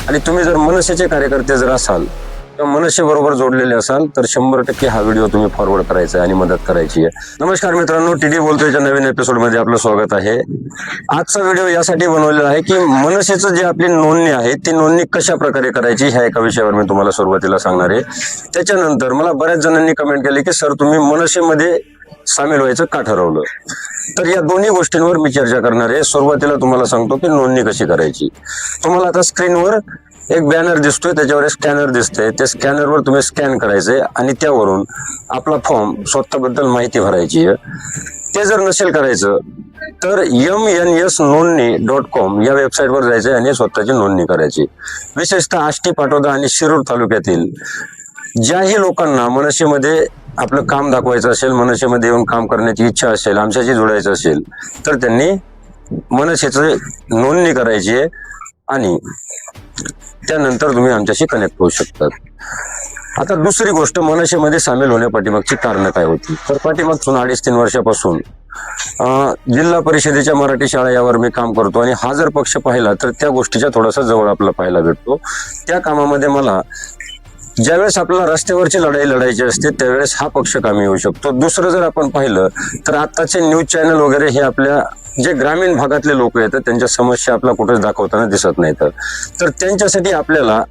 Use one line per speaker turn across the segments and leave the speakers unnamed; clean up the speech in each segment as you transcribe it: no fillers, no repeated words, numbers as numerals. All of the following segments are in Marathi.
आणि तुम्ही जर मनसेचे कार्यकर्ते जर असाल किंवा मनसे बरोबर जोडलेले असाल तर 100% हा व्हिडिओ तुम्ही फॉरवर्ड करायचा आणि मदत करायची आहे। नमस्कार मित्रांनो, टीडी बोलतोयच्या नवीन एपिसोड मध्ये आपलं स्वागत आहे। आजचा व्हिडिओ यासाठी बनवलेला आहे की मनसेचं जे आपली नोंदणी आहे ती नोंदणी कशा प्रकारे करायची ह्या एका विषयावर मी तुम्हाला सुरुवातीला सांगणार आहे। त्याच्यानंतर मला बऱ्याच जणांनी कमेंट केली की सर तुम्ही मनसेमध्ये सामील व्हायचं का ठरवलं, तर या दोन्ही गोष्टींवर मी चर्चा करणार आहे। सुरुवातीला तुम्हाला सांगतो की नोंदणी कशी करायची। तुम्हाला आता स्क्रीनवर एक बॅनर दिसतोय, त्याच्यावर एक स्कॅनर दिसतंय, त्या स्कॅनरवर तुम्ही स्कॅन करायचंय आणि त्यावरून आपला फॉर्म स्वतःबद्दल माहिती भरायची आहे। ते जर नसेल करायचं तर mns-nondni.com या वेबसाईटवर जायचंय आणि स्वतःची नोंदणी करायची। विशेषतः आष्टी, पाटोदा आणि शिरूर तालुक्यातील ज्याही लोकांना मनसेमध्ये आपलं काम दाखवायचं असेल, मनसेमध्ये येऊन काम करण्याची इच्छा असेल, आमच्याशी जोडायचं असेल तर त्यांनी मनसेची नोंदणी करायची आहे आणि त्यानंतर तुम्ही आमच्याशी कनेक्ट होऊ शकतात। आता दुसरी गोष्ट, मनसेमध्ये सामील होण्यापाठीमागची कारणं काय होती, तर पाठीमागून 2.5-3 वर्षापासून जिल्हा परिषदेच्या मराठी शाळा यावर मी काम करतो आणि हा जर पक्ष पाहिला तर त्या गोष्टीच्या थोडासा जवळ आपला पाहायला भेटतो। त्या कामामध्ये मला ज्यावेळेस आपल्याला रस्त्यावरची लढाई लढायची असते त्यावेळेस हा पक्ष कामी येऊ शकतो। दुसरं जर आपण पाहिलं तर आताचे न्यूज चॅनल वगैरे हे आपल्या जे ग्रामीण भागातले लोक आहेत त्यांच्या समस्या आपला कुठेच दाखवताना दिसत नाहीत, तर त्यांच्यासाठी आपल्याला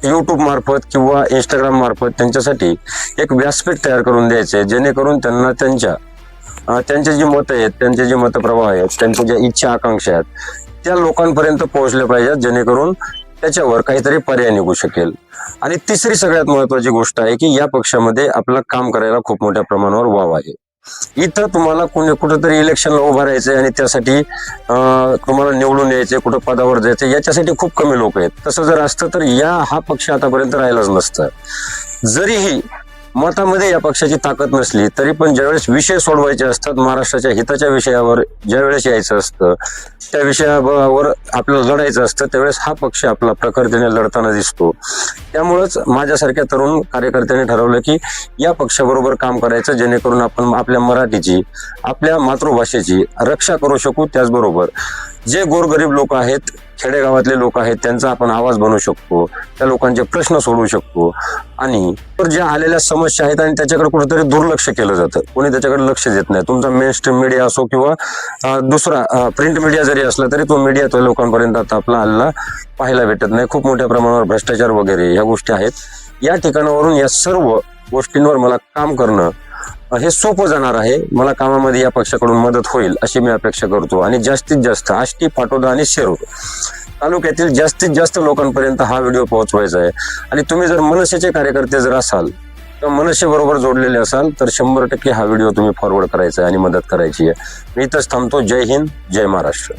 युट्यूब मार्फत किंवा इंस्टाग्राम मार्फत त्यांच्यासाठी एक व्यासपीठ तयार करून द्यायचे, जेणेकरून त्यांना त्यांचे जे मत आहेत, त्यांचे जे मतप्रवाह आहेत, त्यांच्या ज्या इच्छा आकांक्षा आहेत त्या लोकांपर्यंत पोहोचल्या पाहिजेत, जेणेकरून त्याच्यावर काहीतरी पर्याय निघू शकेल। आणि तिसरी सगळ्यात महत्वाची गोष्ट आहे की या पक्षामध्ये आपलं काम करायला खूप मोठ्या प्रमाणावर वाव आहे। इथं तुम्हाला कुठेतरी इलेक्शनला उभं राहायचंय आणि त्यासाठी तुम्हाला निवडून यायचे, कुठं पदावर जायचं, याच्यासाठी खूप कमी लोक आहेत। तसं जर असतं तर हा पक्ष आतापर्यंत राहिलाच नसतं। जरीही मतामध्ये या पक्षाची ताकद नसली तरी पण ज्यावेळेस विषय सोडवायचे असतात, महाराष्ट्राच्या हिताच्या विषयावर ज्यावेळेस यायचं असतं, त्या विषयावर आपल्याला लढायचं असतं, त्यावेळेस हा पक्ष आपला प्रखरतेने लढताना दिसतो। त्यामुळेच माझ्यासारख्या तरुण कार्यकर्त्यांनी ठरवलं की या पक्षाबरोबर काम करायचं, जेणेकरून आपण आपल्या मराठीची, आपल्या मातृभाषेची रक्षा करू शकू। त्याचबरोबर जे गोरगरीब लोक आहेत, खेडेगावातले लोक आहेत, त्यांचा आपण आवाज बनवू शकतो, त्या लोकांचे प्रश्न सोडवू शकतो। आणि ज्या आलेल्या समस्या आहेत आणि त्याच्याकडे कुठेतरी दुर्लक्ष केलं जातं, कोणी त्याच्याकडे लक्ष देत नाही। तुमचा मेन स्ट्रीम मीडिया असो किंवा दुसरा प्रिंट मीडिया जरी असला तरी तो मीडिया त्या लोकांपर्यंत आता आपला हल्ला पाहायला भेटत नाही। खूप मोठ्या प्रमाणावर भ्रष्टाचार वगैरे ह्या गोष्टी आहेत। या ठिकाणावरून या सर्व गोष्टींवर मला काम करणं हे सोपं जाणार आहे। मला कामामध्ये या पक्षाकडून मदत होईल अशी मी अपेक्षा करतो आणि जास्तीत जास्त आष्टी, पाटोदा आणि शिरूर तालुक्यातील जास्तीत जास्त लोकांपर्यंत हा व्हिडिओ पोहोचवायचा आहे। आणि तुम्ही जर मनसेचे कार्यकर्ते जर असाल किंवा मनसे बरोबर जोडलेले असाल तर 100% हा व्हिडिओ तुम्ही फॉरवर्ड करायचा आहे आणि मदत करायची आहे। मी इथंच थांबतो। जय हिंद, जय महाराष्ट्र।